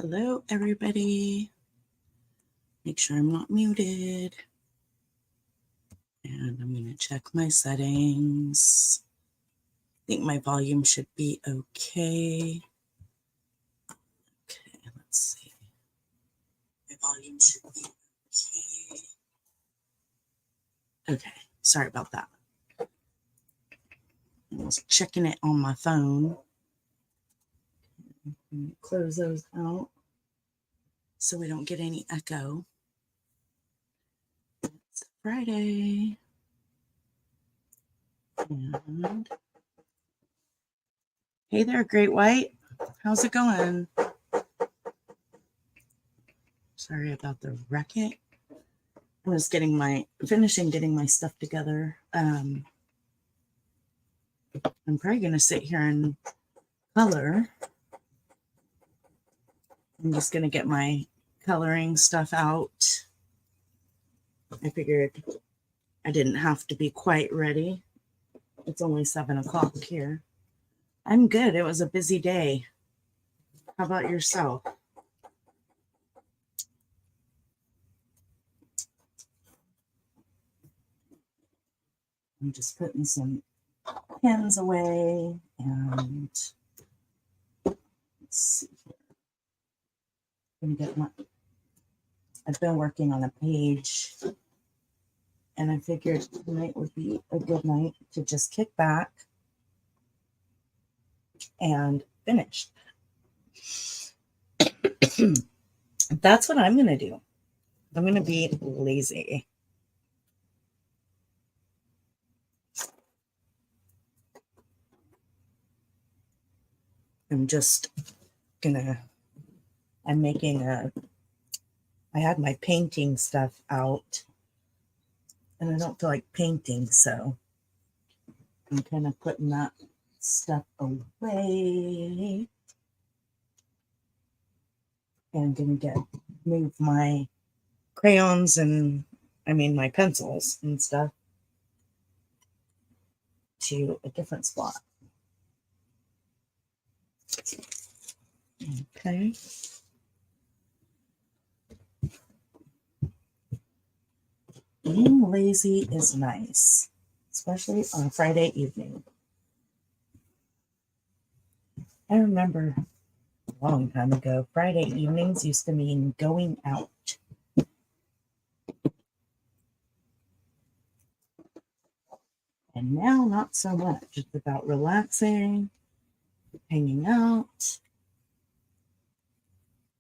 Hello, everybody. Make sure I'm not muted. And I'm going to check my settings. I think my volume should be okay. Okay, let's see. My volume should be okay. Okay, sorry about that. I was checking it on my phone. Close those out so we don't get any echo. It's Friday. And hey there, Great White. How's it going? Sorry about the racket. I was finishing getting my stuff together. I'm probably going to sit here and color. I'm just going to get my coloring stuff out. I figured I didn't have to be quite ready. It's only 7 o'clock here. I'm good. It was a busy day. How about yourself? I'm just putting some pens away and let's see here. I'm gonna get I've been working on a page and I figured tonight would be a good night to just kick back and finish. That's what I'm going to do. I'm going to be lazy. I'm I had my painting stuff out and I don't feel like painting, so I'm kind of putting that stuff away and going to move my crayons and my pencils and stuff to a different spot. Okay. Being lazy is nice, especially on a Friday evening. I remember a long time ago, Friday evenings used to mean going out. And now, not so much. It's about relaxing, hanging out,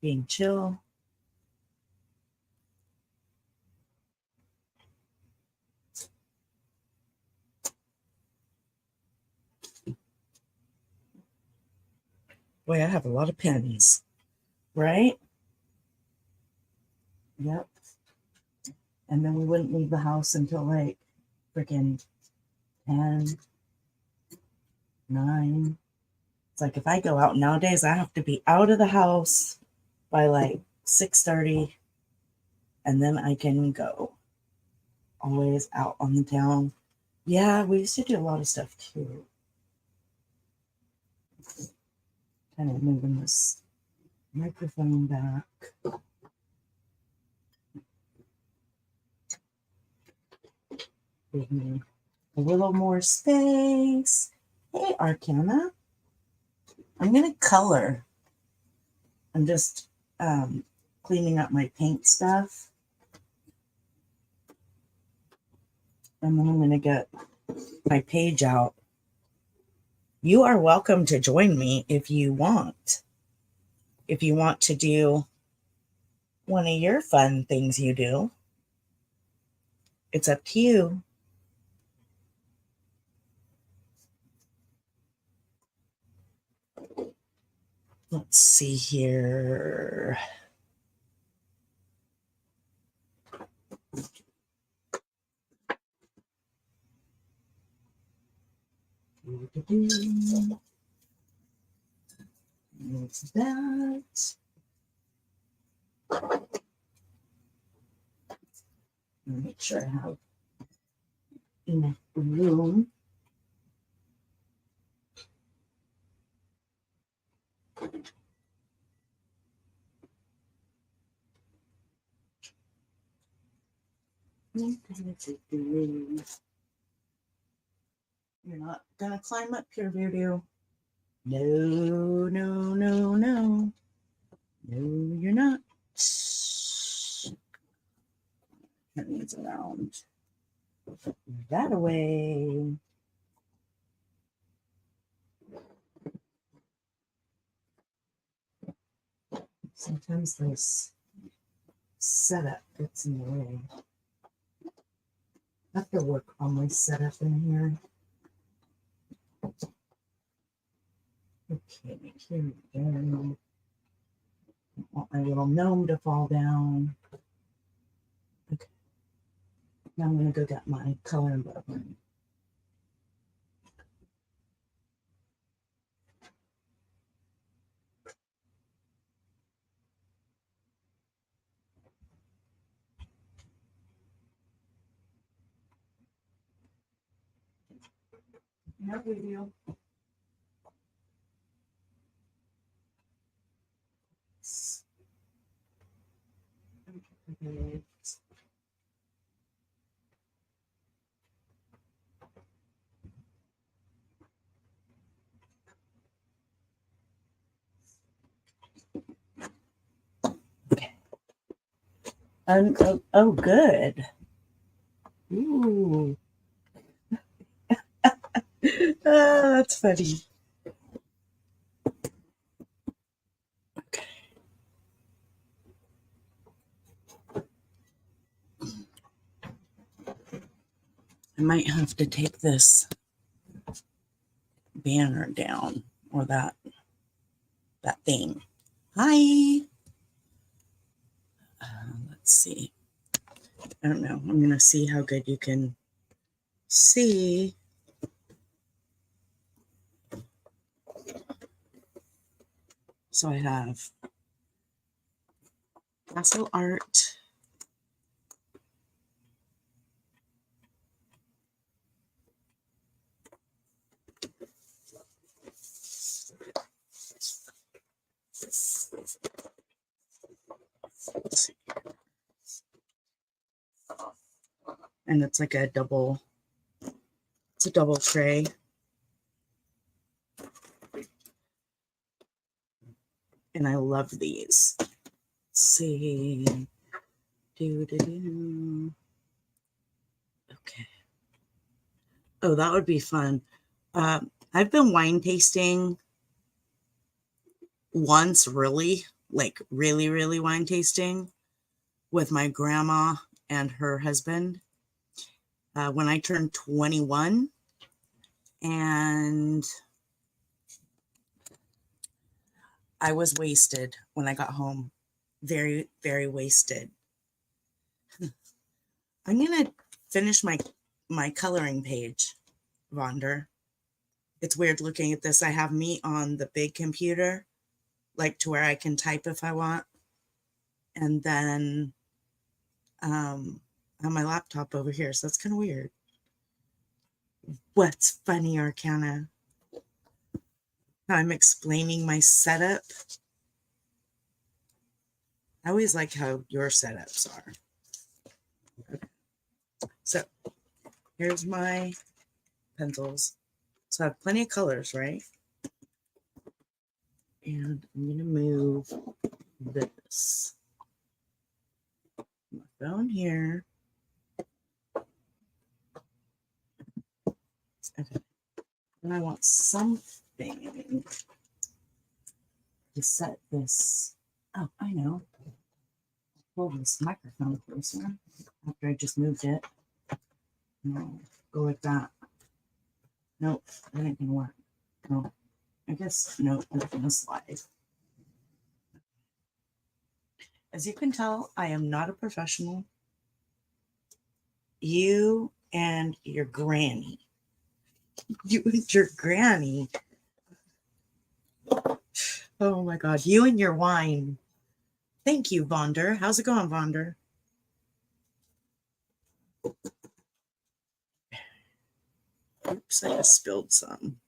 being chill. Boy, I have a lot of pens, right? Yep. And then we wouldn't leave the house until like freaking 10, 9. It's like if I go out nowadays, I have to be out of the house by like 6:30, and then I can go. Always out on the town. Yeah, we used to do a lot of stuff too. Kind of moving this microphone back. Give me a little more space. Hey, Arcana. I'm going to color. I'm just cleaning up my paint stuff. And then I'm going to get my page out. You are welcome to join me if you want. If you want to do one of your fun things you do, it's up to you. Let's see here. What's that? Make sure I have enough room. You're not gonna climb up here, Voodoo. No, no, no, no. No, you're not. Turn these around. That away. Sometimes this setup gets in the way. I have to work on my setup in here. Okay, here we go. I want my little gnome to fall down. Okay. Now I'm going to go get my color book. No video. Okay. Oh, good. Ooh. That's funny. Okay. I might have to take this banner down, or that thing. Hi. Let's see. I don't know. I'm going to see how good you can see. So I have pastel art. And it's like a double, it's a double tray. And I love these. Let's see. Okay. Oh, that would be fun. I've been wine tasting once, really wine tasting with my grandma and her husband when I turned 21. And I was wasted when I got home. Very, very wasted. I'm going to finish my coloring page, Vonder. It's weird looking at this. I have me on the big computer, like to where I can type if I want. And then on my laptop over here. So that's kind of weird. What's funny, Arcana? How I'm explaining my setup. I always like how your setups are. Okay. So here's my pencils. So I have plenty of colors, right? And I'm going to move this. My phone here. Okay. And I want something to set this. Oh, I know. Pull this microphone closer after I just moved it. No, go like that. Nope, that ain't gonna work. No, I guess nope, it's gonna slide. As you can tell, I am not a professional. You and your granny. You and your granny. Oh my God, you and your wine. Thank you, Vonder. How's it going, Vonder? Oops, I just spilled some.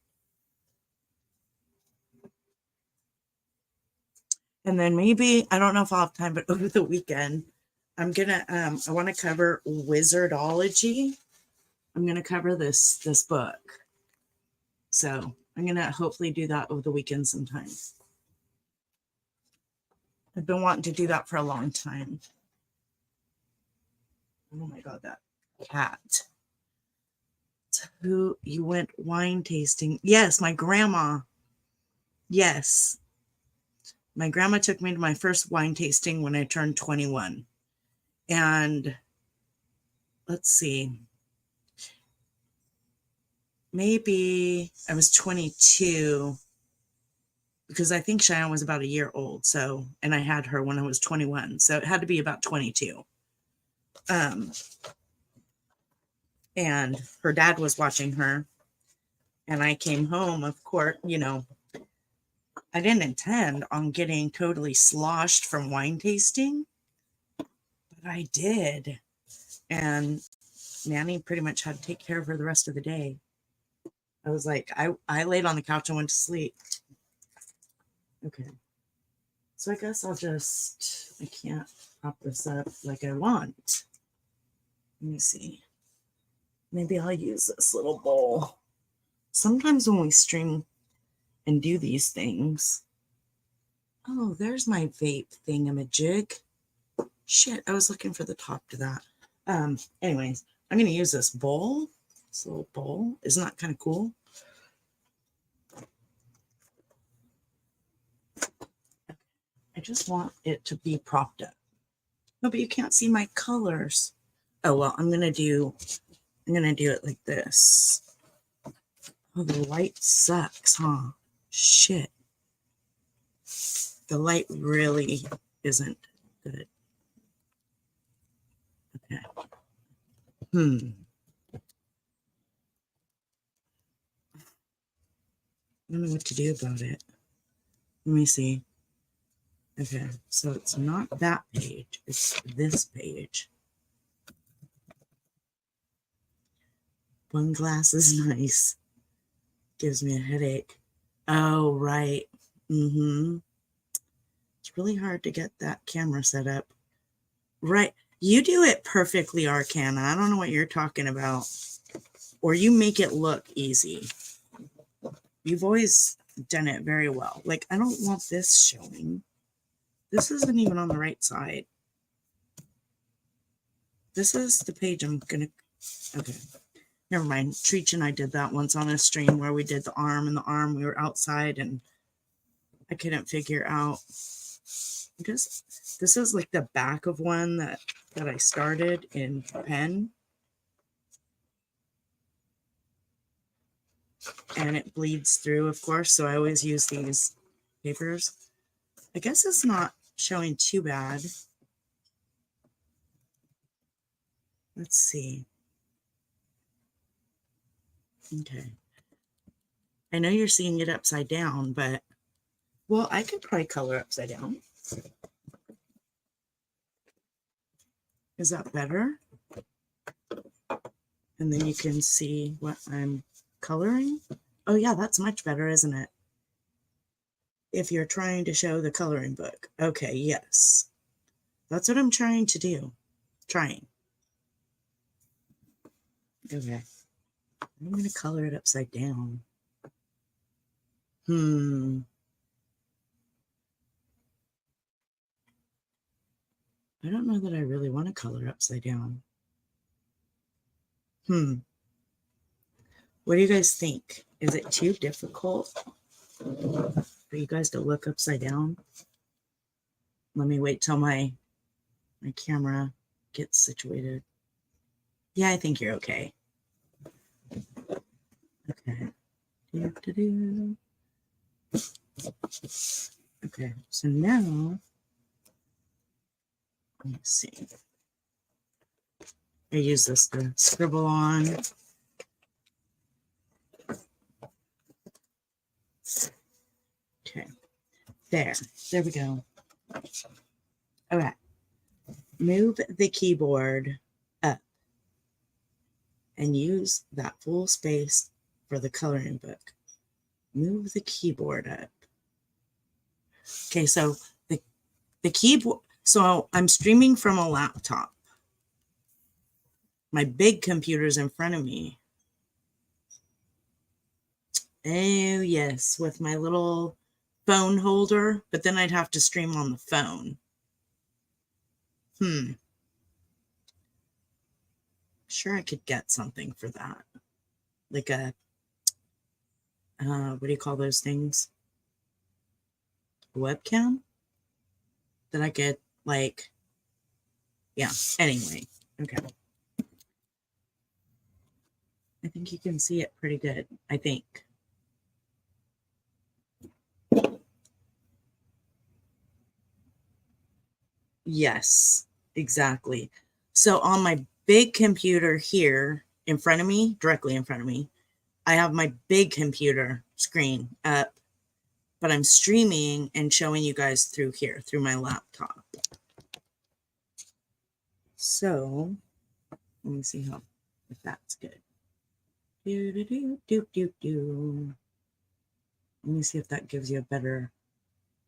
And then maybe, I don't know if I'll have time, but over the weekend, I'm gonna I want to cover Wizardology. I'm gonna cover this book. So I'm gonna hopefully do that over the weekend sometime. I've been wanting to do that for a long time. Oh my god, that cat. Who you went wine tasting? Yes, my grandma. Yes. My grandma took me to my first wine tasting when I turned 21. And let's see. Maybe I was 22 because I think Cheyenne was about a year old. So, and I had her when I was 21. So it had to be about 22. And her dad was watching her. And I came home, of course, you know, I didn't intend on getting totally sloshed from wine tasting, but I did. And Nanny pretty much had to take care of her the rest of the day. I was like, I laid on the couch and went to sleep. Okay. So I guess I'll just, I can't prop this up like I want. Let me see. Maybe I'll use this little bowl. Sometimes when we stream and do these things, oh, there's my vape thingamajig. Shit, I was looking for the top to that. Anyways, I'm going to use this bowl. This little bowl. Isn't that kind of cool? I just want it to be propped up. No, but you can't see my colors. Oh, well, I'm going to do it like this. Oh, the light sucks, huh? Shit. The light really isn't good. Okay. I don't know what to do about it. Let me see. Okay, so it's not that page. It's this page. One glass is nice. Gives me a headache. Oh, right. It's really hard to get that camera set up. Right. You do it perfectly, Arcana. I don't know what you're talking about. Or you make it look easy. You've always done it very well. Like, I don't want this showing. This isn't even on the right side. This is the page I'm going to... Okay. Never mind. Treach and I did that once on a stream where we did the arm and the arm. We were outside and I couldn't figure out. This is like the back of one that I started in pen. And it bleeds through, of course. So I always use these papers. I guess it's not showing too bad. Let's see. Okay. I know you're seeing it upside down, but, well, I could probably color upside down. Is that better? And then you can see what I'm coloring. Oh, yeah, that's much better, isn't it? If you're trying to show the coloring book. Okay, yes. That's what I'm trying to do. Trying. Okay. I'm going to color it upside down. I don't know that I really want to color upside down. What do you guys think? Is it too difficult for you guys to look upside down? Let me wait till my camera gets situated. Yeah, I think you're okay. Okay. Okay, so now, let's see. I use this to scribble on. Okay, there we go. Okay, move the keyboard up and use that full space for the coloring book. Move the keyboard up. Okay, so the keyboard, So I'm streaming from a laptop. My big computer's in front of me. Oh, yes, with my little phone holder, but then I'd have to stream on the phone. Sure, I could get something for that. Like a, what do you call those things? A webcam? That I could, like, yeah, anyway, okay. I think you can see it pretty good, I think. Yes, exactly. So on my big computer here in front of me, directly in front of me, I have my big computer screen up, but I'm streaming and showing you guys through here, through my laptop. So let me see if that's good. Do, do, do, do, do, do. Let me see if that gives you a better,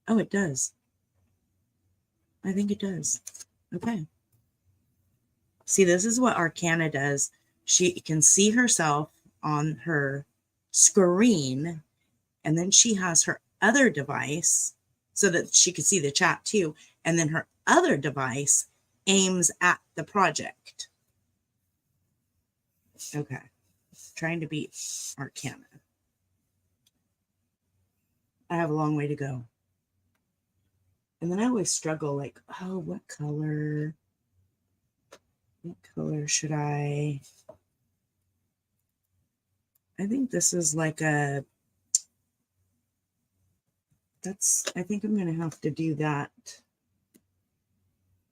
oh, it does. I think it does. Okay. See, this is what Arcana does. She can see herself on her screen, and then she has her other device so that she can see the chat too. And then her other device aims at the project. Okay. Trying to beat Arcana. I have a long way to go. And then I always struggle like, oh, what color? What color should I think this is like a, I think I'm going to have to do that.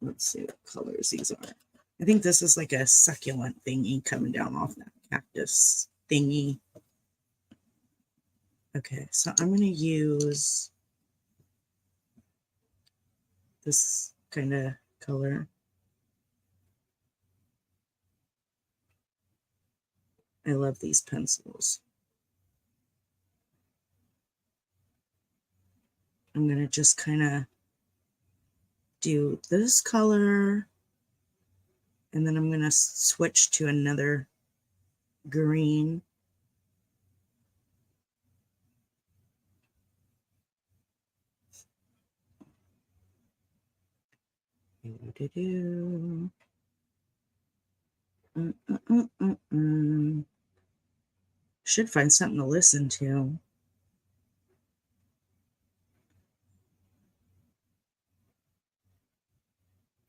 Let's see what colors these are. I think this is like a succulent thingy coming down off that cactus thingy. Okay, so I'm going to use this kind of color. I love these pencils. I'm going to just kind of do this color, and then I'm going to switch to another green. Should find something to listen to.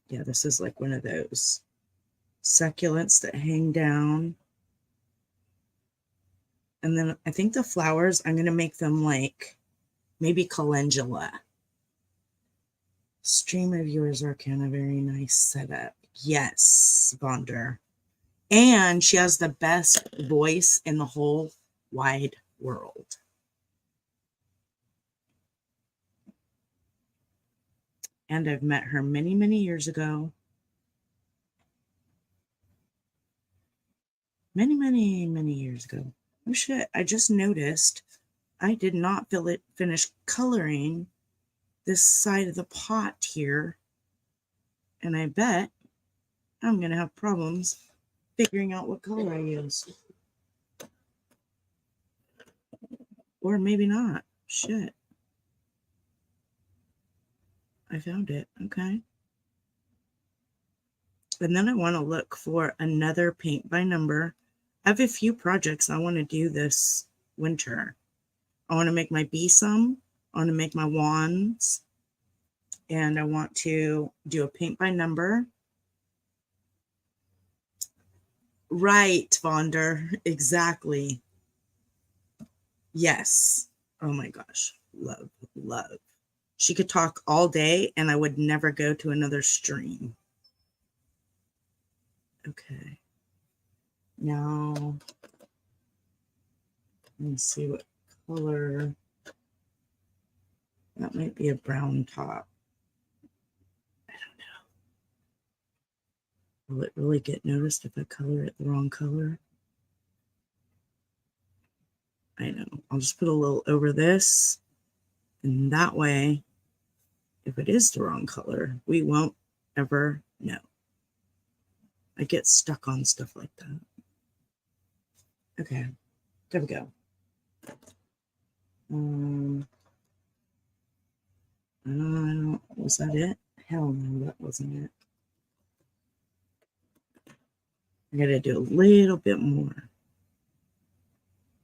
Yeah, this is like one of those succulents that hang down. And then I think the flowers, I'm going to make them like maybe calendula. Stream of yours, Arcana, very nice setup. Yes, Bonder. And she has the best voice in the whole wide world. And I've met her many, many years ago. Many, many, many years ago. Oh shit, I just noticed I did not finish coloring this side of the pot here. And I bet I'm going to have problems figuring out what color I use. Or maybe not. Shit. I found it. Okay. And then I want to look for another paint by number. I have a few projects I want to do this winter. I want to make my besom. I want to make my wands. And I want to do a paint by number. Right, Vonder. Exactly. Yes. Oh my gosh. Love, love. She could talk all day and I would never go to another stream. Okay. Now, let's see what color. That might be a brown top. I don't know. Will it really get noticed if I color it the wrong color? I know. I'll just put a little over this. And that way, if it is the wrong color, we won't ever know. I get stuck on stuff like that. Okay, there we go. Was that it? Hell no, that wasn't it. I gotta do a little bit more.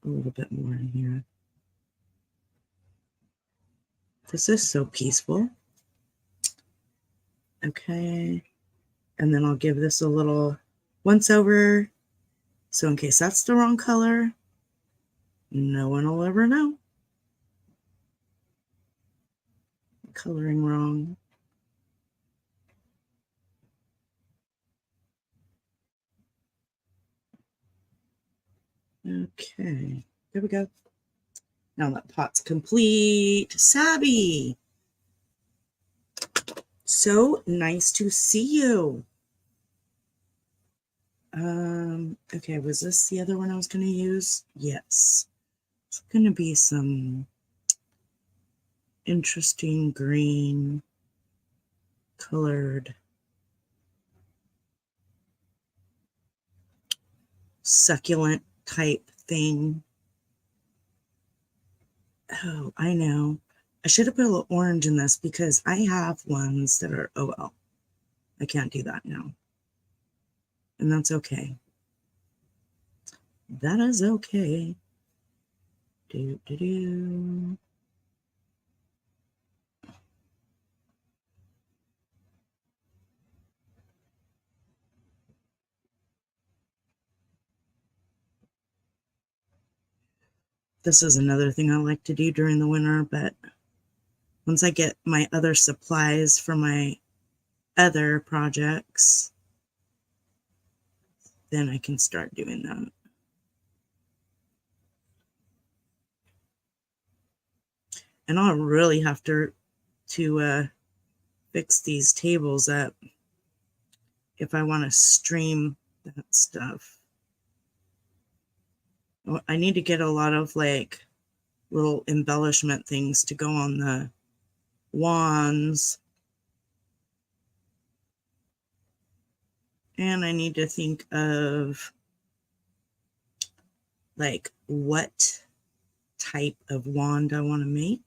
A little bit more in here. This is so peaceful. Okay. And then I'll give this a little once over. So in case that's the wrong color, no one will ever know. Coloring wrong. Okay, there we go. Now that pot's complete. Sabby! So nice to see you. Okay, was this the other one I was going to use? Yes. It's going to be some interesting green colored succulent type thing. Oh, I know. I should have put a little orange in this because I have ones that are, oh well, I can't do that now. And that's okay. That is okay. Do, do, do. This is another thing I like to do during the winter, but once I get my other supplies for my other projects, then I can start doing that. And I'll really have to fix these tables up if I want to stream that stuff. I need to get a lot of like little embellishment things to go on the wands. And I need to think of like what type of wand I want to make.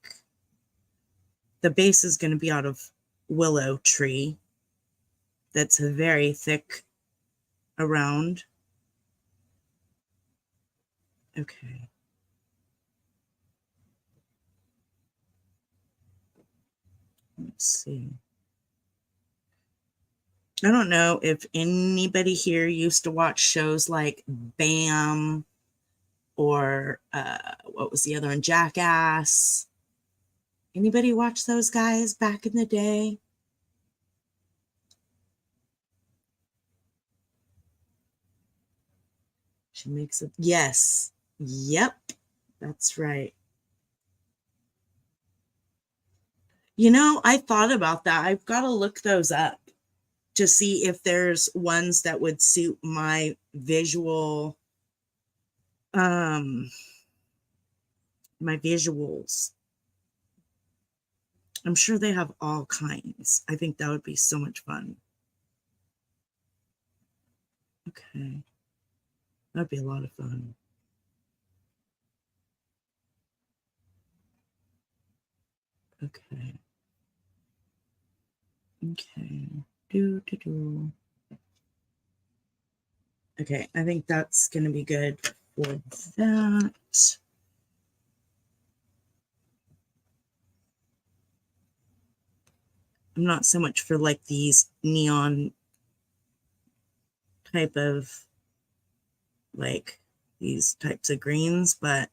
The base is going to be out of willow tree that's very thick around. Okay. Let's see. I don't know if anybody here used to watch shows like BAM or what was the other one? Jackass. Anybody watch those guys back in the day? She makes it. Yes. Yep. That's right. You know, I thought about that. I've got to look those up to see if there's ones that would suit my visual, my visuals. I'm sure they have all kinds. I think that would be so much fun. Okay. That'd be a lot of fun. Okay. Okay. Do, do, do. Okay, I think that's going to be good for that. I'm not so much for like these neon type of like these types of greens, but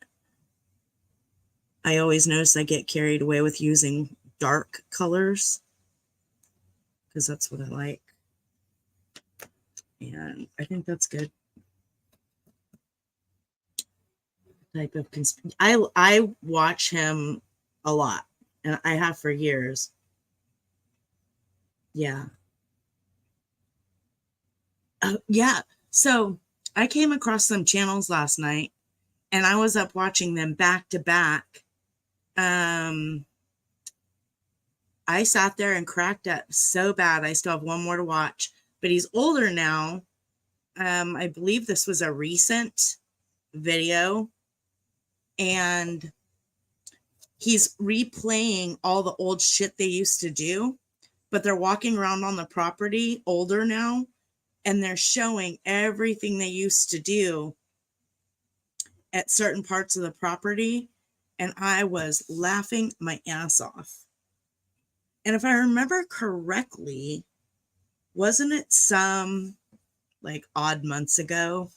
I always notice I get carried away with using dark colors because that's what I like. And I think that's good. Type of I watch him a lot, and I have for years. Yeah. Yeah. So I came across some channels last night, and I was up watching them back to back. I sat there and cracked up so bad. I still have one more to watch, but he's older now. I believe this was a recent video, and he's replaying all the old shit they used to do, but they're walking around on the property older now, and they're showing everything they used to do at certain parts of the property. And I was laughing my ass off. And if I remember correctly, wasn't it some like odd months ago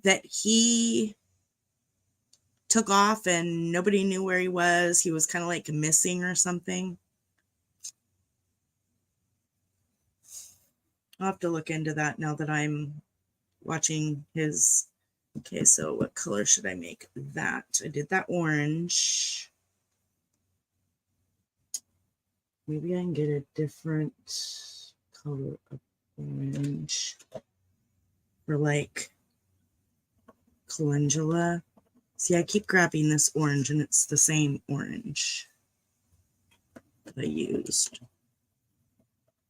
that he took off and nobody knew where he was? He was kind of like missing or something. I'll have to look into that now that I'm watching his. Okay, so what color should I make that? I did that orange. Maybe I can get a different color of orange for like calendula. See, I keep grabbing this orange and it's the same orange that I used.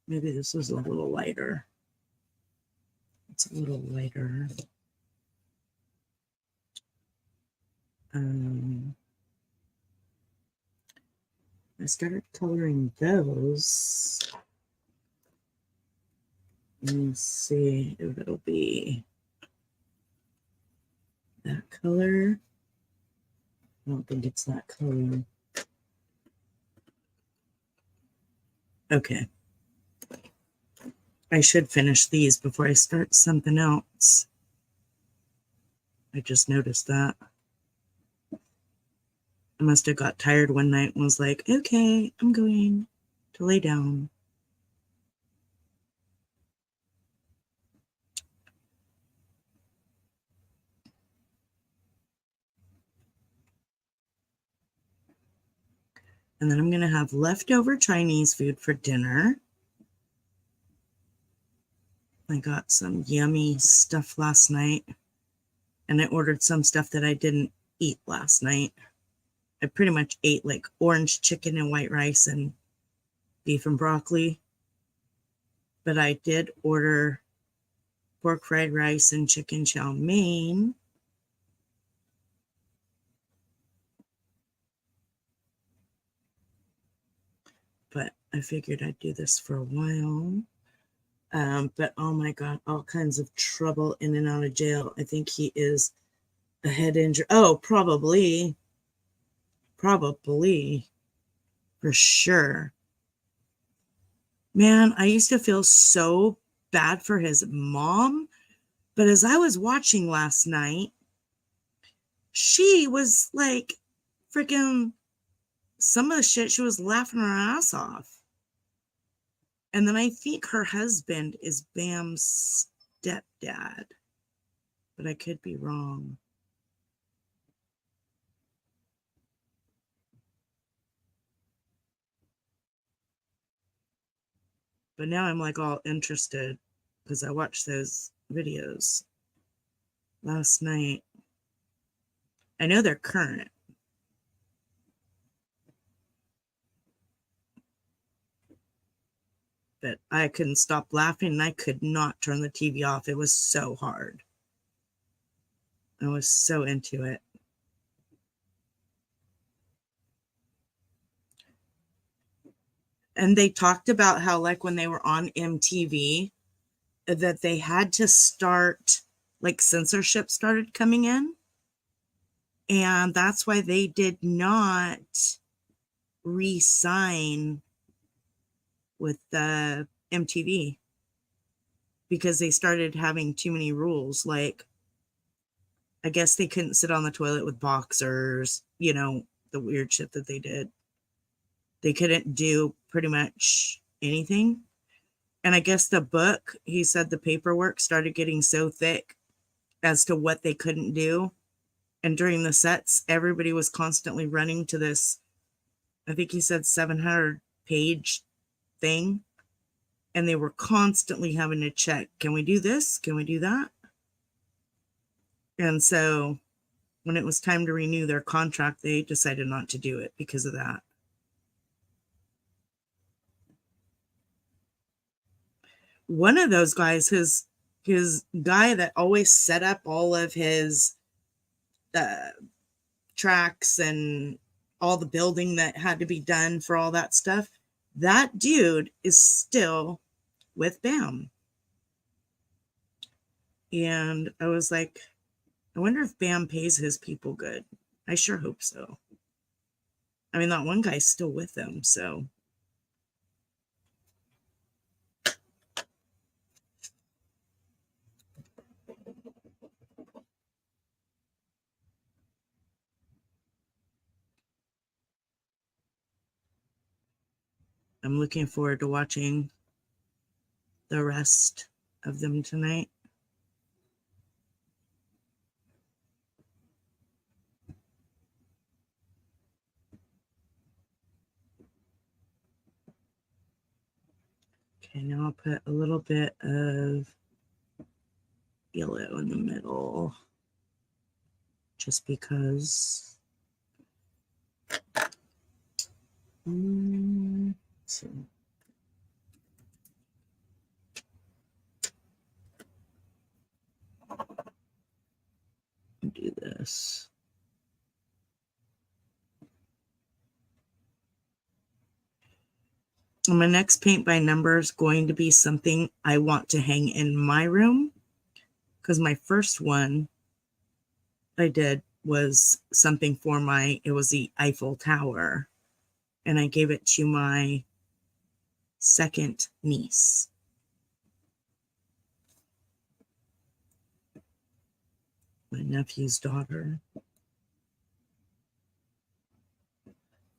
Maybe this is a little lighter. It's a little lighter. I started coloring those. Let me see if it'll be that color. I don't think it's that color. Okay. I should finish these before I start something else. I just noticed that. I must have got tired one night and was like, okay, I'm going to lay down. And then I'm going to have leftover Chinese food for dinner. I got some yummy stuff last night. And I ordered some stuff that I didn't eat last night. I pretty much ate like orange chicken and white rice and beef and broccoli. But I did order pork fried rice and chicken chow mein. But I figured I'd do this for a while. But oh my God, all kinds of trouble in and out of jail. I think he is a head injury. Oh, probably for sure. Man, I used to feel so bad for his mom. But as I was watching last night, she was like freaking some of the shit, she was laughing her ass off. And then I think her husband is Bam's stepdad, but I could be wrong. But now I'm like all interested because I watched those videos last night. I know they're current. But I couldn't stop laughing and I could not turn the TV off. It was so hard. I was so into it. And they talked about how, like, when they were on MTV, that they had to start, like, censorship started coming in. And that's why they did not re-sign with the MTV, because they started having too many rules. Like, I guess they couldn't sit on the toilet with boxers, you know, the weird shit that they did. They couldn't do pretty much anything. And I guess the book, he said the paperwork started getting so thick as to what they couldn't do. And during the sets, everybody was constantly running to this, I think he said 700-page thing. And they were constantly having to check, can we do this? Can we do that? And so when it was time to renew their contract, they decided not to do it because of that. one of those guys, his guy that always set up all of his tracks and all the building that had to be done for all that stuff, that dude is still with BAM. And I was like, I wonder if BAM pays his people good. I sure hope so. I mean, that one guy's still with them, so. I'm looking forward to watching the rest of them tonight. Okay, now I'll put a little bit of yellow in the middle, just because. Let's see. Do this. My next paint by number is going to be something I want to hang in my room, because my first one I did was something for it was the Eiffel Tower, and I gave it to my second niece. My nephew's daughter.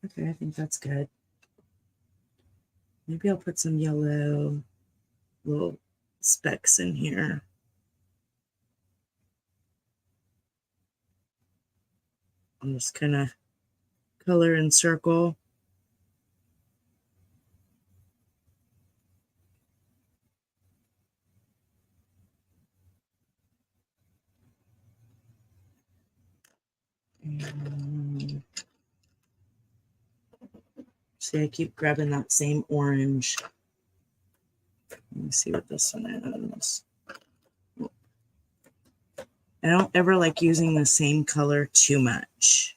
Okay, I think that's good. Maybe I'll put some yellow little specks in here. I'm just gonna color and circle. And see, I keep grabbing that same orange. Let me see what this one is. I don't ever like using the same color too much.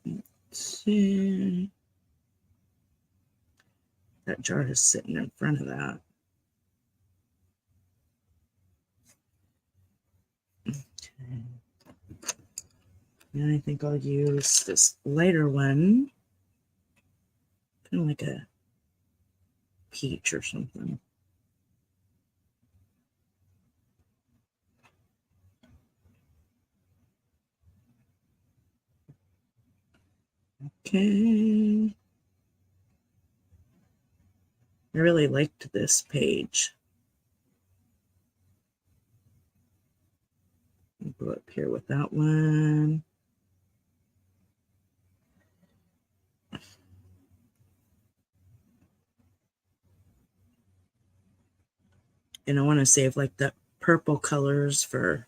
Let's see. That jar is sitting in front of that. Okay. And I think I'll use this lighter one, kind of like a peach or something. Okay. I really liked this page. I'll go up here with that one. And I want to save like the purple colors for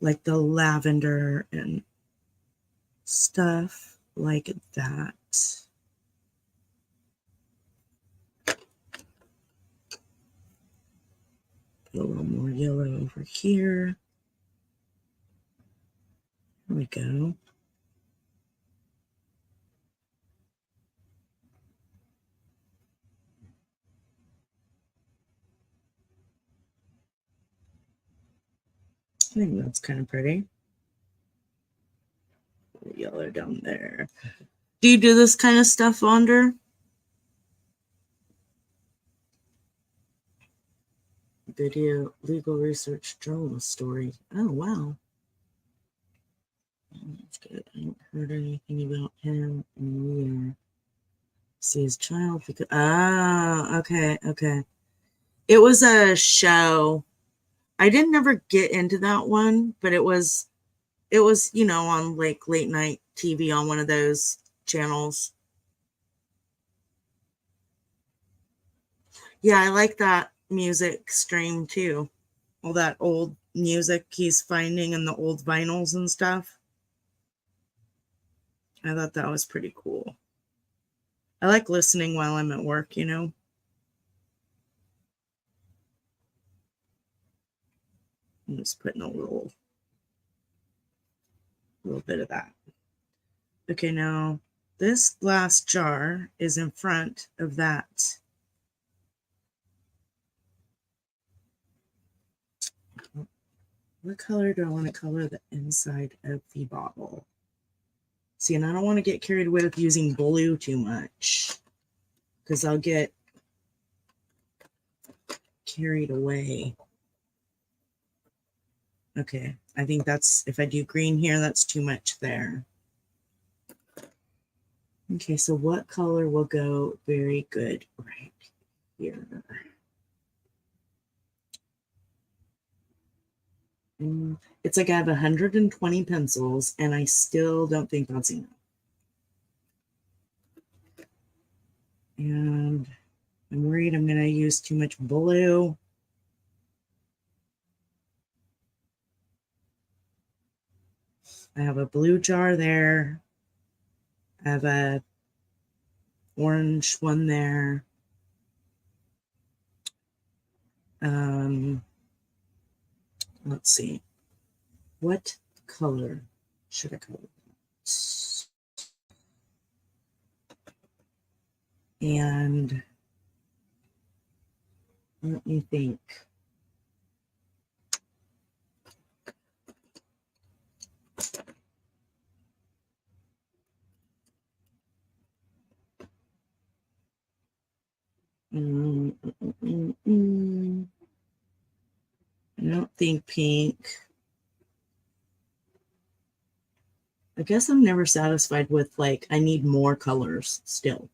like the lavender and stuff like that. Put a little more yellow over here. There we go. I think that's kind of pretty. Yellow down there. Do you do this kind of stuff, Wander? Video, legal research journalist story. Oh, wow. That's good. I haven't heard anything about him in a year. See his child. Okay, okay. It was a show. I didn't ever get into that one, but it was, you know, on like late night TV on one of those channels. Yeah, I like that music stream too. All that old music he's finding in the old vinyls and stuff. I thought that was pretty cool. I like listening while I'm at work, you know. I'm just putting a little bit of that. Okay, now this glass jar is in front of that. What color do I want to color the inside of the bottle? See, and I don't want to get carried away with using blue too much, because I'll get carried away. Okay, I think that's, if I do green here, that's too much there. Okay, so what color will go very good right here? It's like I have 120 pencils and I still don't think that's enough. And I'm worried I'm going to use too much blue. I have a blue jar there. I have a orange one there. Let's see. What color should I color that? And let me think. I don't think pink. I guess I'm never satisfied with, like, I need more colors still.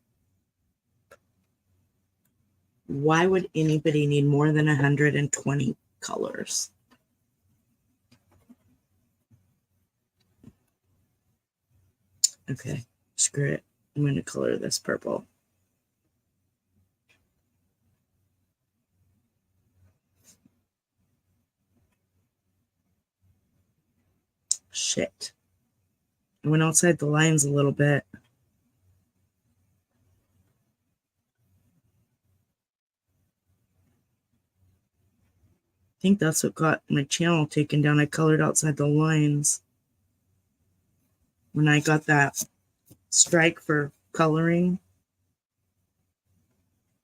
Why would anybody need more than 120 colors? Okay, screw it. I'm going to color this purple. Shit. I went outside the lines a little bit. I think that's what got my channel taken down. I colored outside the lines when I got that strike for coloring.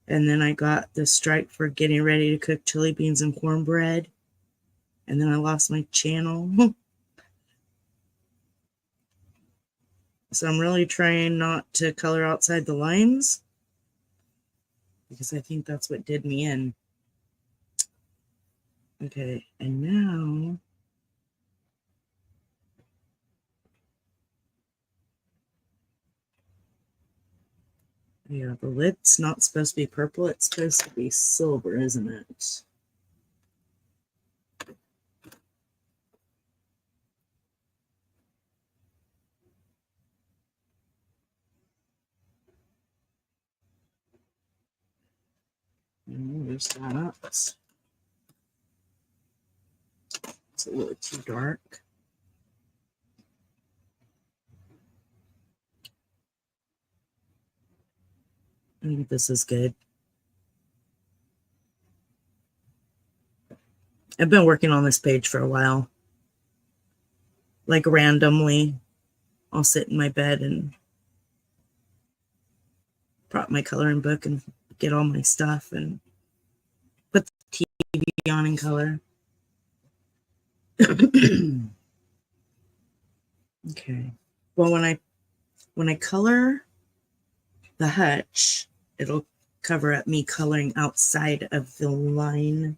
And then I got the strike for getting ready to cook chili beans and cornbread. And then I lost my channel. So I'm really trying not to color outside the lines, because I think that's what did me in. Okay, and now yeah, the lid's not supposed to be purple, it's supposed to be silver, isn't it? There's that. It's a little too dark. I think this is good. I've been working on this page for a while. Like randomly, I'll sit in my bed and prop my coloring book and get all my stuff and put the TV on in color. Okay. Well, when I color the hutch, it'll cover up me coloring outside of the line.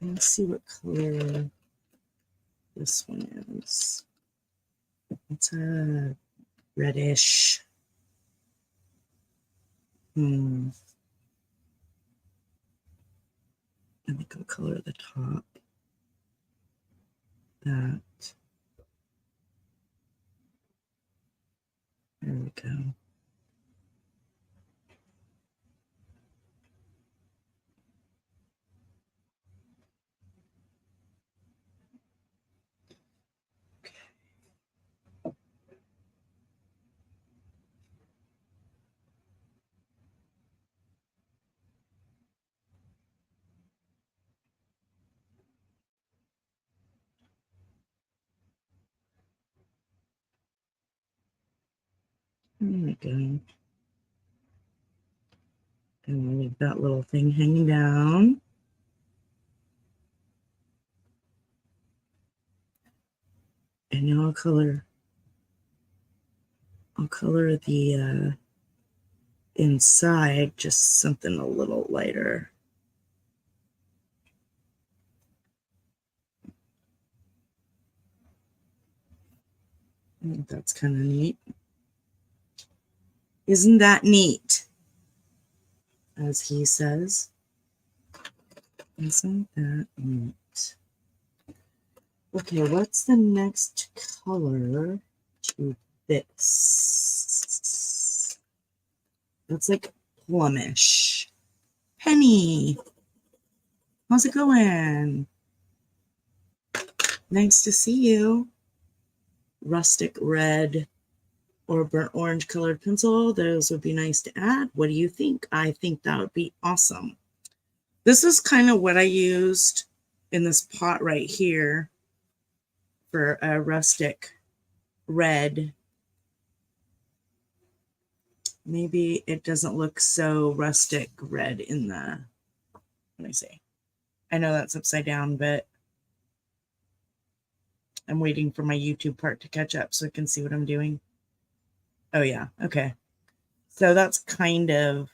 Let's see what color this one is. It's a reddish. I think I'll color the top. That. There we go. There we go. And we'll leave that little thing hanging down. And now I'll color the inside, just something a little lighter. I think that's kind of neat. Isn't that neat? As he says. Isn't that neat? Okay, what's the next color to this? That's like plumish. Penny, how's it going? Nice to see you. Rustic red or burnt orange colored pencil. Those would be nice to add. What do you think? I think that would be awesome. This is kind of what I used in this pot right here for a rustic red. Maybe it doesn't look so rustic red in the, let me see. I know that's upside down, but I'm waiting for my YouTube part to catch up so I can see what I'm doing. Oh yeah, okay. So that's kind of,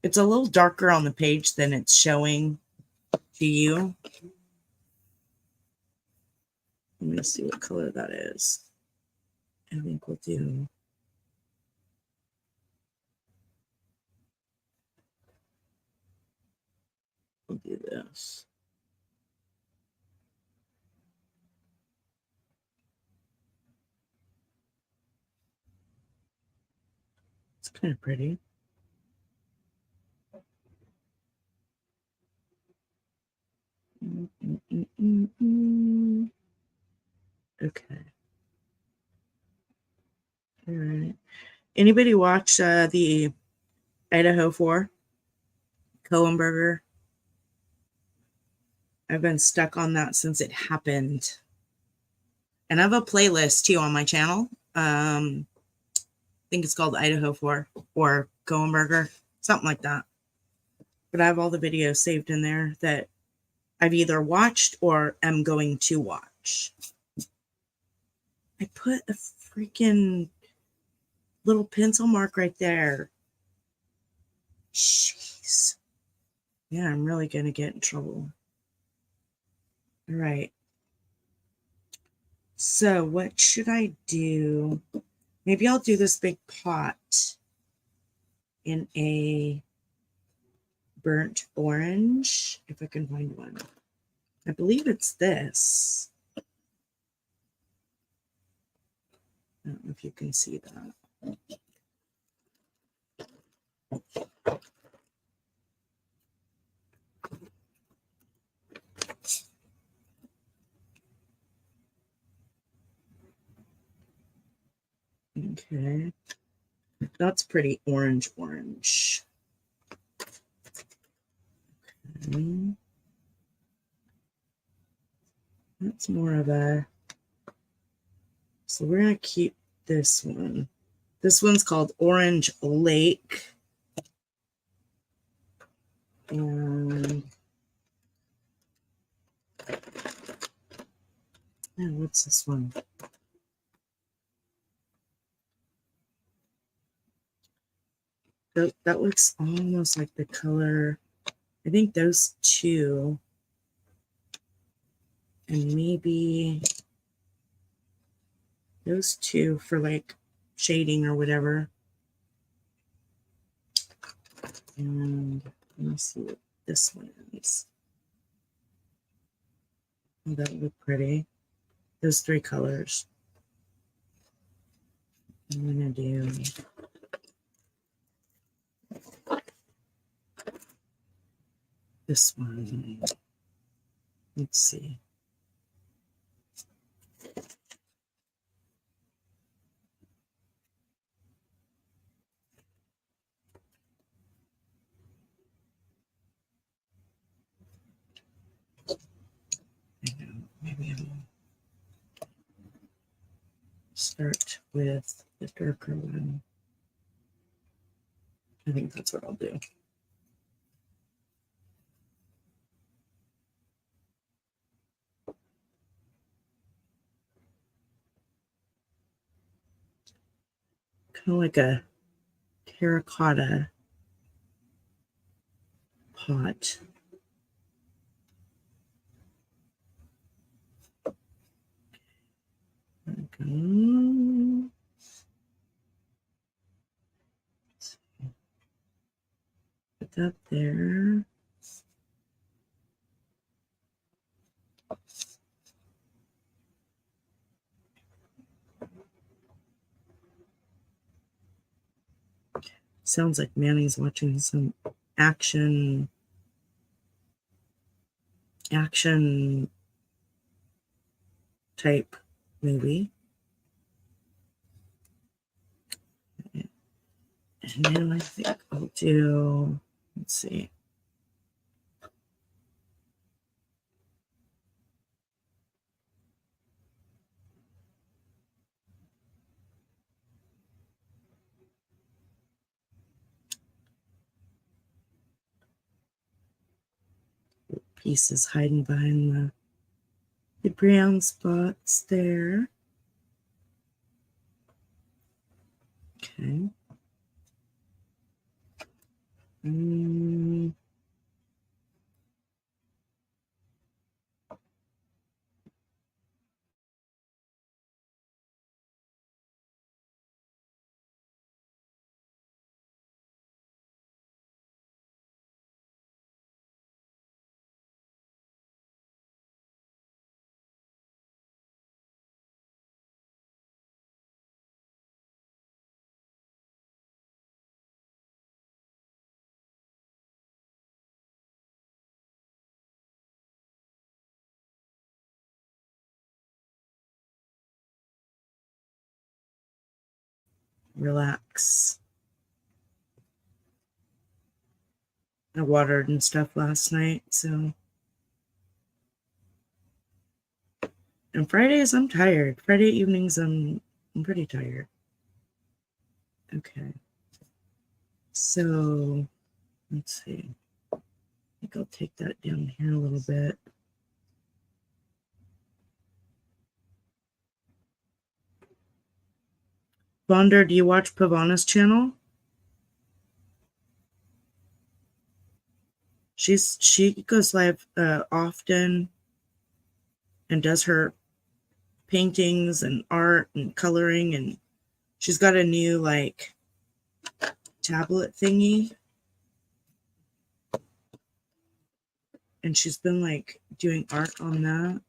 it's a little darker on the page than it's showing to you. Let me see what color that is. I think we'll do, this. It's kind of pretty. Okay. All right. Anybody watch the Idaho 4 Cohenberger? I've been stuck on that since it happened. And I have a playlist too on my channel. I think it's called Idaho 4 or Cohenberger, something like that. But I have all the videos saved in there that I've either watched or am going to watch. I put a freaking little pencil mark right there. Jeez. Yeah, I'm really going to get in trouble. All right. So what should I do? Maybe I'll do this big pot in a burnt orange, if I can find one. I believe it's this. I don't know if you can see that. Okay. That's pretty orange. Okay. That's more of a, so we're going to keep this one. This one's called Orange Lake. And what's this one? That looks almost like the color. I think those two. And maybe those two for like shading or whatever. And let me see what this one is. Oh, that would look pretty. Those three colors. I'm gonna do this one. Let's see. I know, maybe I'll start with the darker one. I think that's what I'll do. Kind of like a terracotta pot. There we go. Put that there. Sounds like Manny's watching some action type movie. And then I think I'll do, let's see. Pieces hiding behind the brown spots there. Okay. Relax. I watered and stuff last night, so. And Fridays, I'm tired. Friday evenings, I'm pretty tired. Okay. So, let's see. I think I'll take that down here a little bit. Bonder, do you watch Pavana's channel? She goes live often and does her paintings and art and coloring, and she's got a new like tablet thingy, and she's been like doing art on that.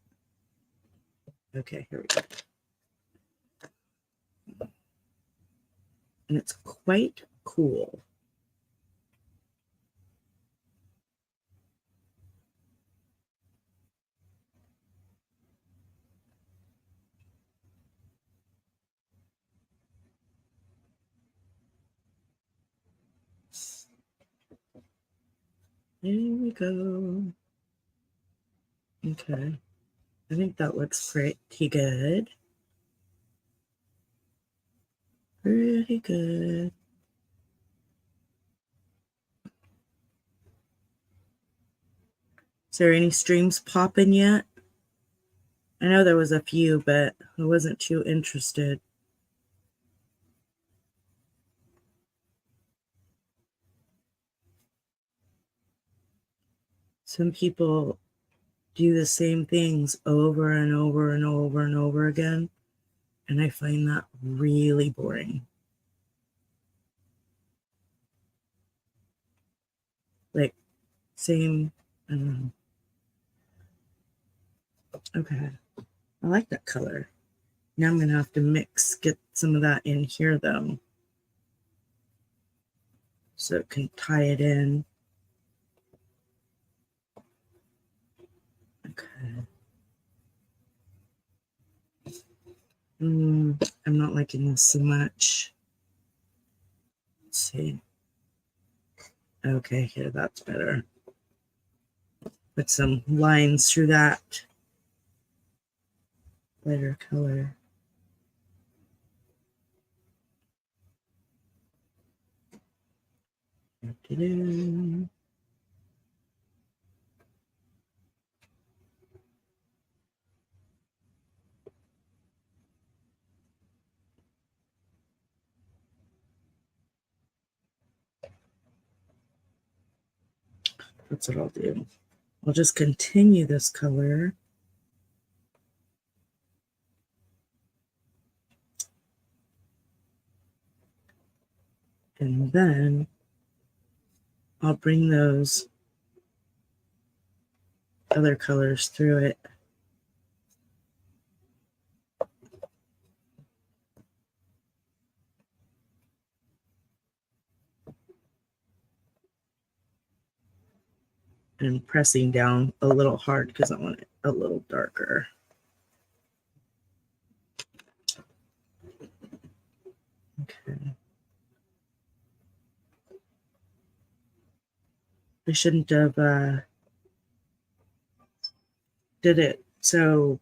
Okay, here we go. And it's quite cool. There we go. Okay. I think that looks pretty good. Pretty good. Is there any streams popping yet? I know there was a few, but I wasn't too interested. Some people do the same things over and over and over and over again, and I find that really boring. Like, same, I don't know. Okay, I like that color. Now I'm gonna have to get some of that in here though, so it can tie it in. Okay. I'm not liking this so much. Let's see. Okay, here, that's better. Put some lines through that lighter color. Da-da-da. That's what I'll do. I'll just continue this color. And then I'll bring those other colors through it. And pressing down a little hard because I want it a little darker. Okay. I shouldn't have did it so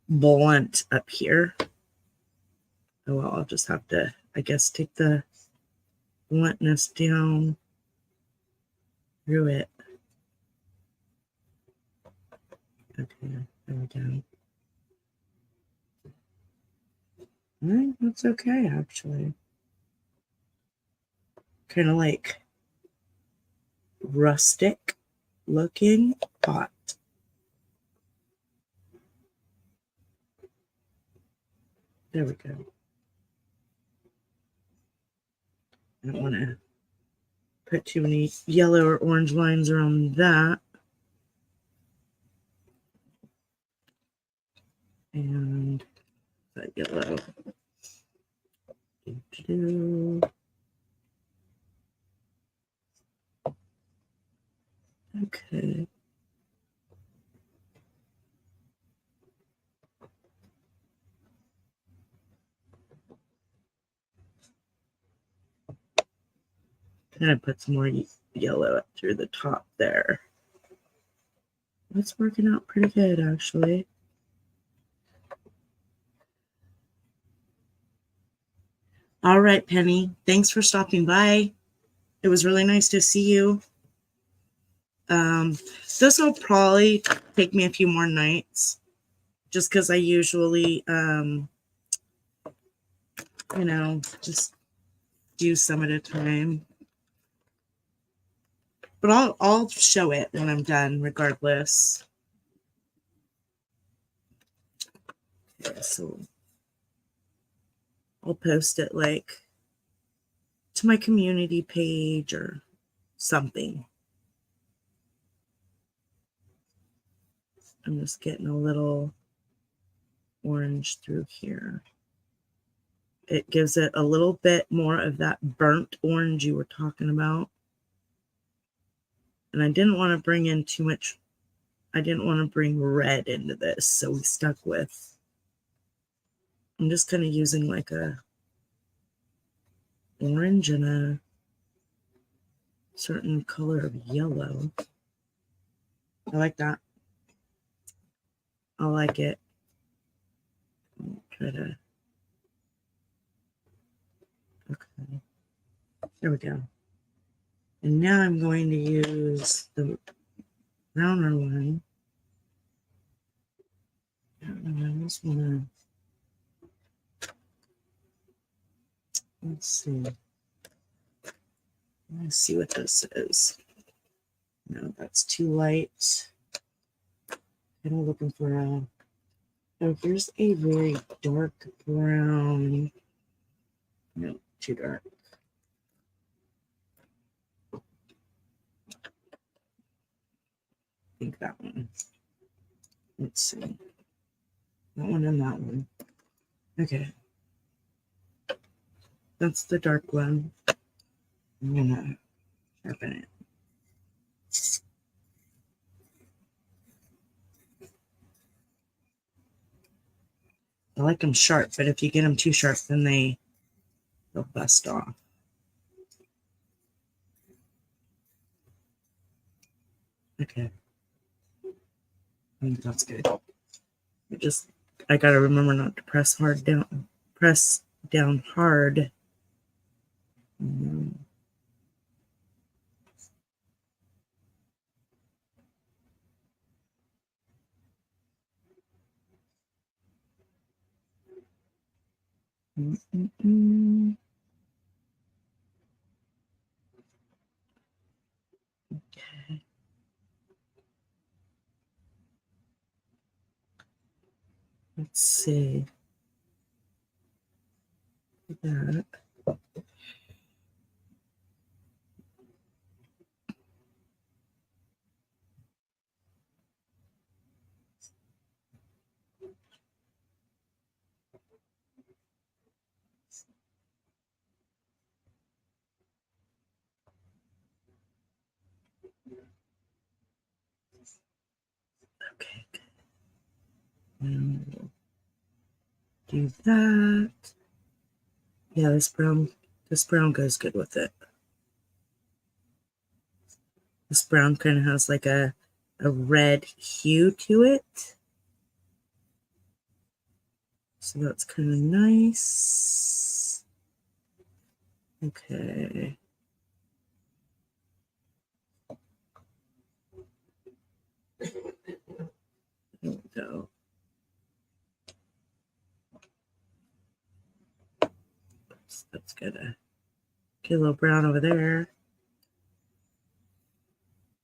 blunt up here. Oh well, I'll just have to, I guess, take the bluntness down through it. Okay, there we go. All right, that's okay, actually. Kind of like rustic looking pot. There we go. I don't want to put too many yellow or orange lines around that. And that yellow. Okay. Kind of put some more yellow up through the top there. That's working out pretty good, actually. All right, Penny. Thanks for stopping by. It was really nice to see you. This will probably take me a few more nights, just because I usually, you know, just do some at a time. But I'll show it when I'm done, regardless. Okay, so I'll post it like to my community page or something. I'm just getting a little orange through here. It gives it a little bit more of that burnt orange you were talking about. And I didn't want to bring in too much. I didn't want to bring red into this, so we stuck with, I'm just kind of using like a orange and a certain color of yellow. I like that. I like it. I'll try to, okay. There we go. And now I'm going to use the browner one. I just want to, let's see. Let's see what this is. No, that's too light. I'm looking for a, oh, here's a very dark brown. No, too dark. I think that one. Let's see. That one and that one. Okay. That's the dark one. I'm gonna sharpen it. I like them sharp, but if you get them too sharp, then they'll bust off. Okay. I think that's good. I gotta remember not to press down hard. Okay. Let's see. That. Okay, good. Now we'll do that. Yeah, this brown goes good with it. This brown kind of has like a red hue to it. So that's kind of nice. Okay. There we go. That's good. Get a little brown over there.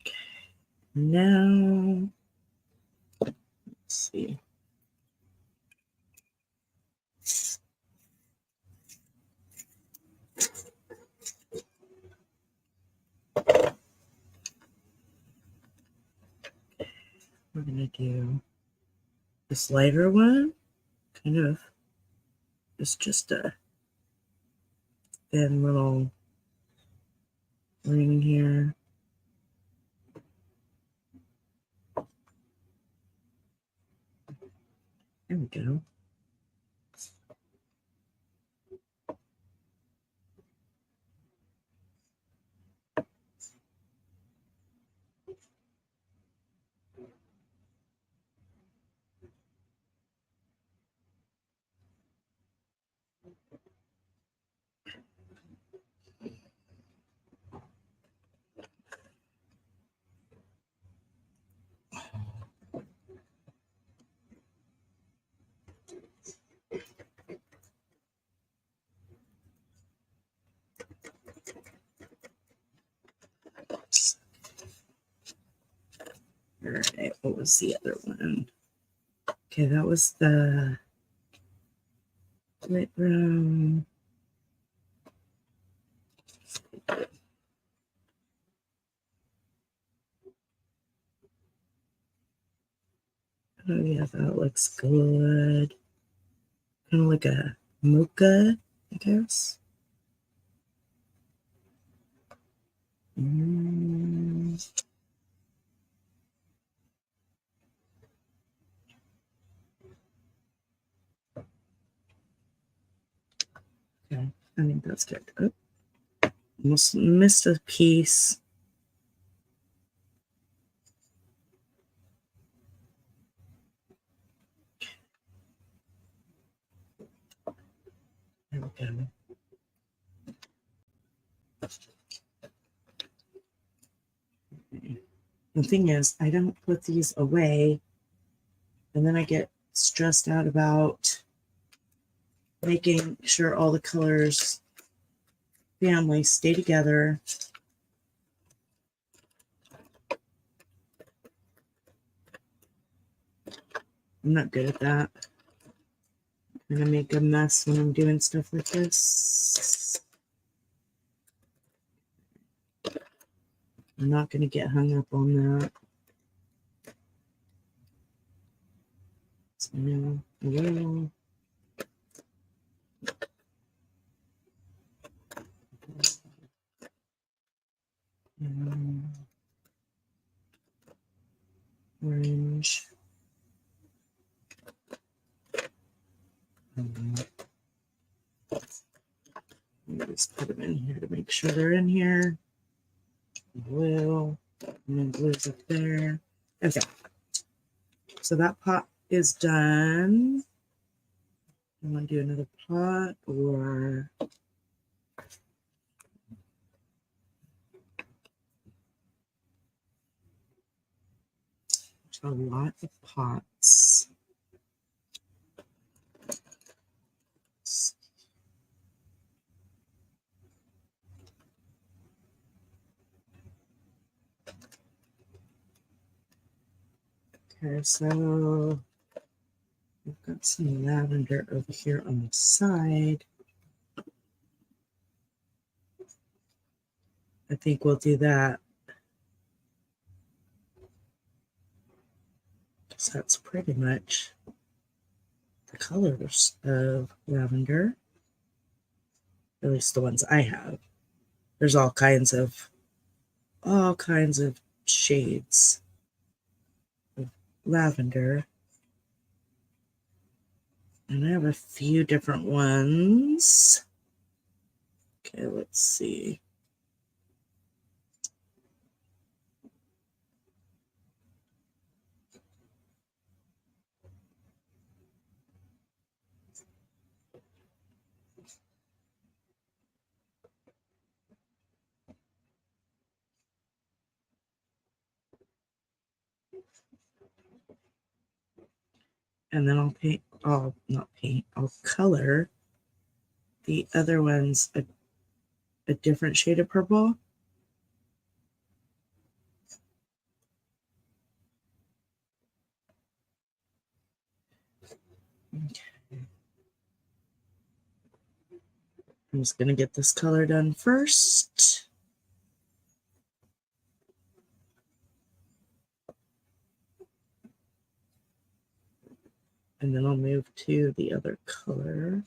Okay. Now, let's see. We're going to do this lighter one. Kind of. It's just a thin little ring here. There we go. All right, what was the other one? Okay, that was the light brown. Oh yeah, that looks good. Kind of like a mocha, I guess. Okay, I think that's good. Oh, almost missed a piece. There we go. The thing is, I don't put these away, and then I get stressed out about making sure all the colors family stay together. I'm not good at that. I'm gonna make a mess when I'm doing stuff like this. I'm not gonna get hung up on that. So now I will. Orange. Let me just put them in here to make sure they're in here. Blue. And then blue's up there. Okay. So that pot is done. I want to do another pot or a lot of pots. Okay, so we've got some lavender over here on the side. I think we'll do that. So that's pretty much the colors of lavender, at least the ones I have. There's all kinds of shades of lavender. And I have a few different ones. Okay, let's see. And then I'll color the other ones a different shade of purple. Okay. I'm just going to get this color done first. And then I'll move to the other color.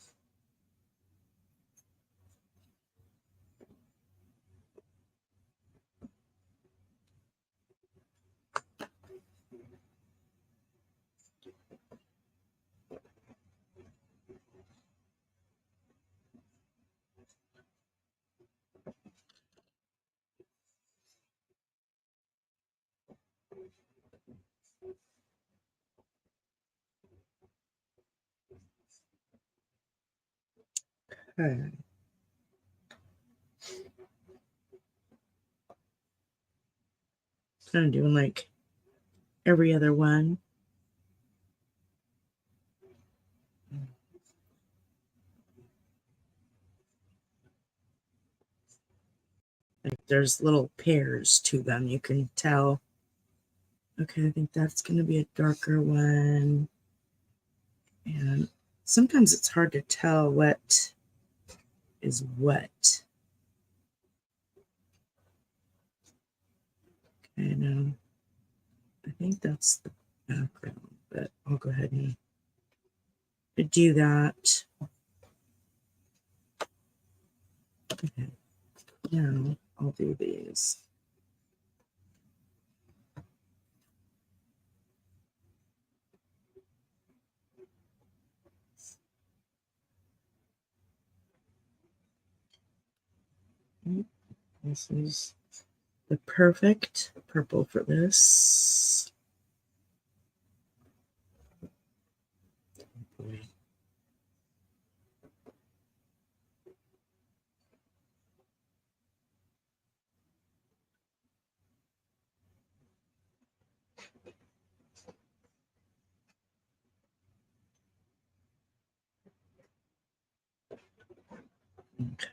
Okay. Kind of doing like every other one. Like there's little pairs to them, you can tell. Okay, I think that's going to be a darker one. And sometimes it's hard to tell what is what. Okay, now I think that's the background, but I'll go ahead and do that. Okay, now I'll do these. This is the perfect purple for this. Oh boy. Okay.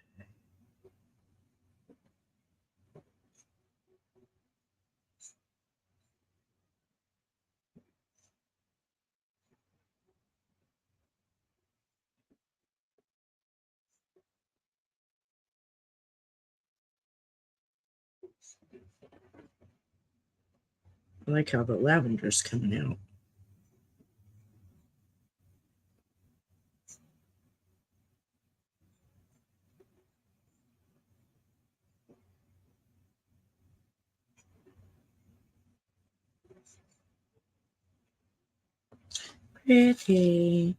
I like how the lavender's coming out. Pretty.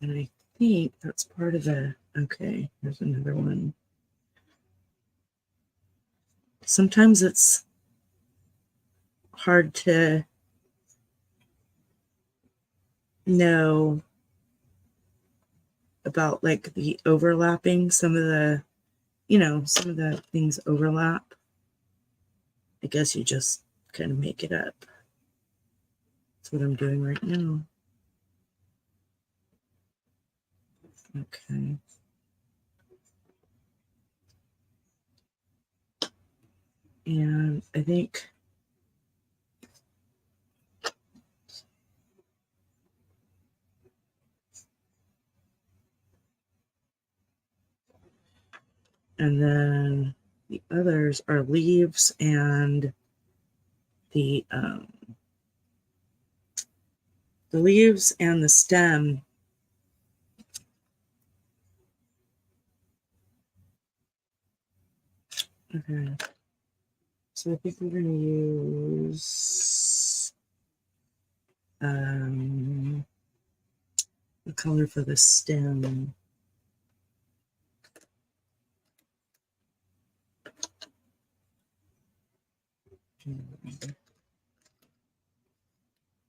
And I think that's part of the, okay, there's another one. Sometimes it's hard to know about like the overlapping, some of the, some of the things overlap. I guess you just kind of make it up. That's what I'm doing right now. Okay. And I think and then the others are leaves and the leaves and the stem. Okay. So I think we're going to use the color for the stem.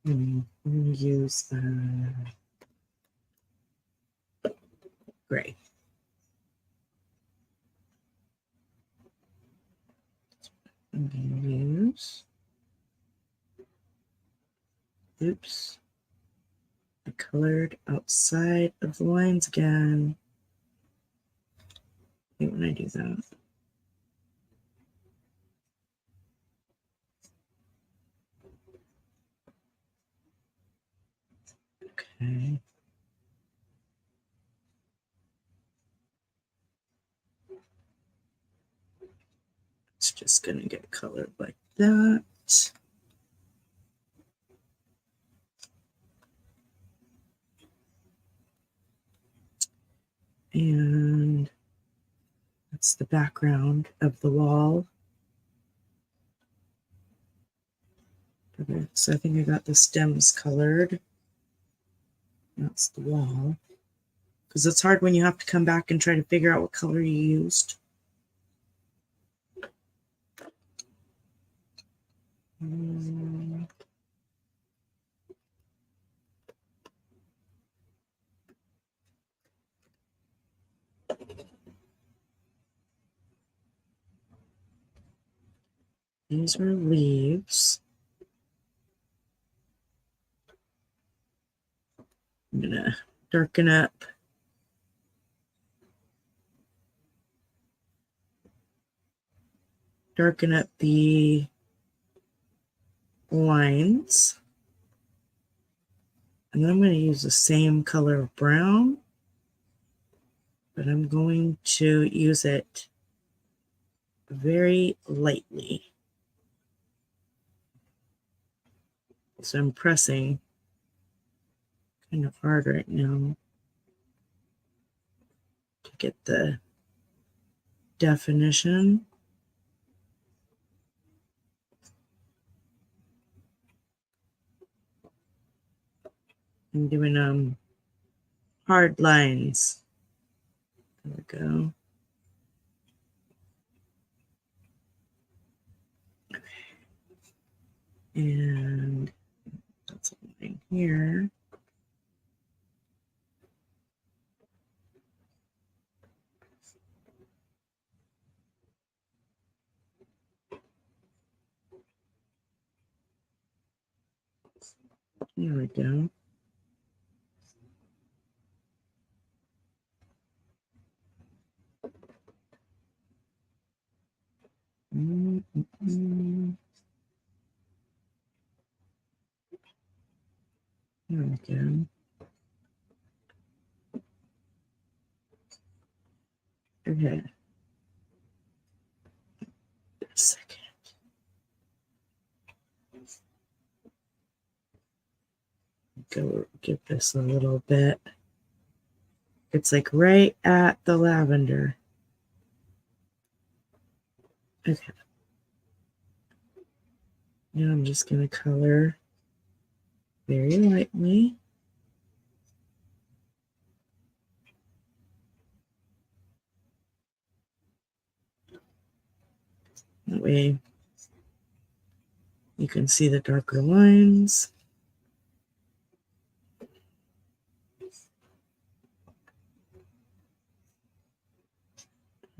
I'm going to use gray. I'm going to use, oops, I colored outside of the lines again. I hate when I do that. Okay. It's just going to get colored like that. And that's the background of the wall. Okay, so I think I got the stems colored. That's the wall. Because it's hard when you have to come back and try to figure out what color you used. These are leaves. I'm going to darken up the lines. And then I'm going to use the same color of brown, but I'm going to use it very lightly. So I'm pressing kind of hard right now to get the definition. I'm doing hard lines. There we go. And that's something here. There we go. There we go. Okay. A second. Go give this a little bit. It's like right at the lavender. Okay. Now I'm just going to color very lightly. That way you can see the darker lines.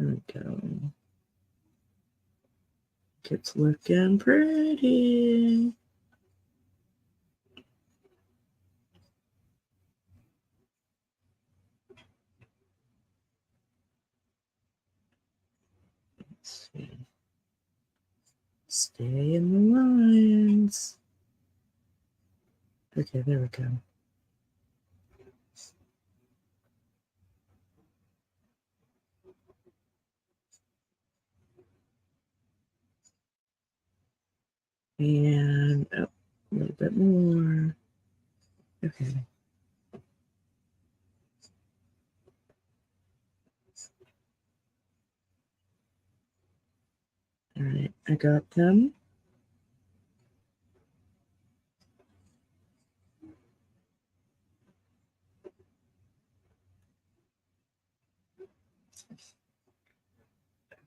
There we go. It's looking pretty. Let's see. Stay in the lines. Okay, there we go. And oh, a little bit more. Okay. All right, I got them.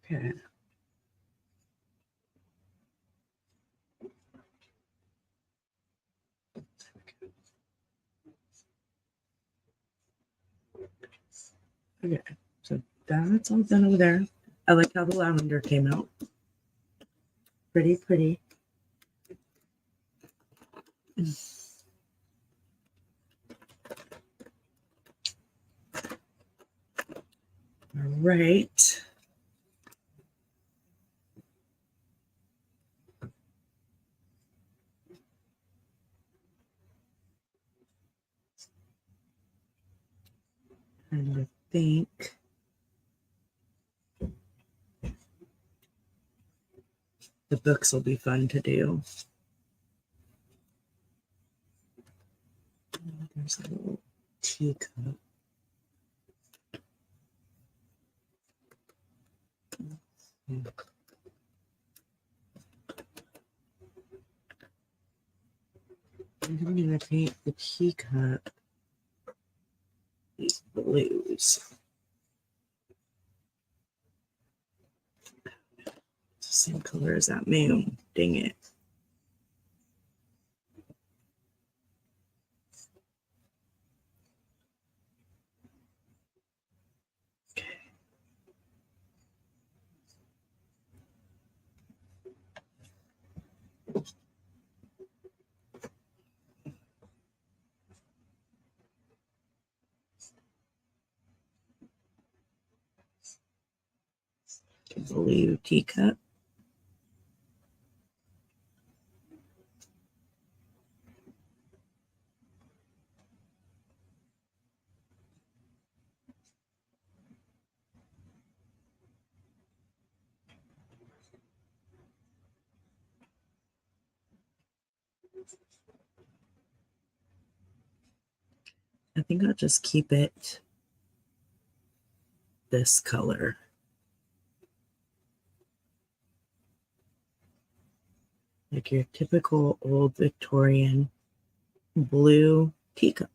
Okay. Okay, so that's all done over there. I like how the lavender came out. Pretty, pretty. All right. And I think the books will be fun to do. There's a little teacup. I'm going to paint the teacup these blues. It's the same color as that moon. Dang it. Blue teacup. I think I'll just keep it this color. Like your typical old Victorian blue teacup.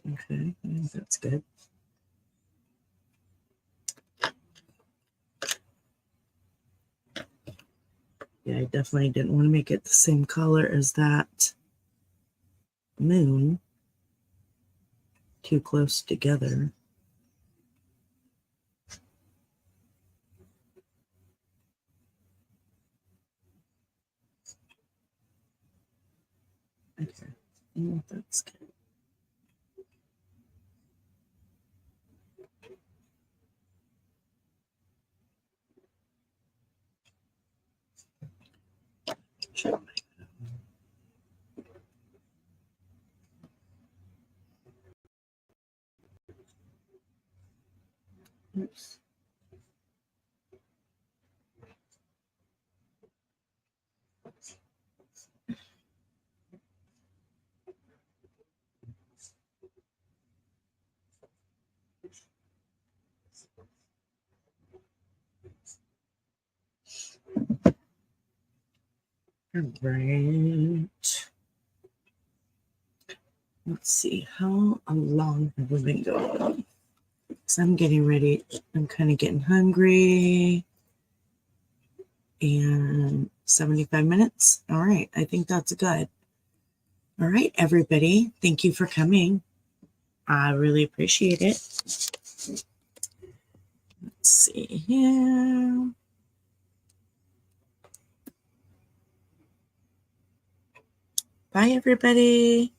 Okay, I think that's good. Yeah, I definitely didn't want to make it the same color as that moon. Too close together. Okay, I think that's good. Sure. Oops. All right. Let's see, how long have we been going? Because I'm getting ready. I'm kind of getting hungry. And 75 minutes. All right, I think that's good. All right, everybody. Thank you for coming. I really appreciate it. Let's see here. Bye, everybody.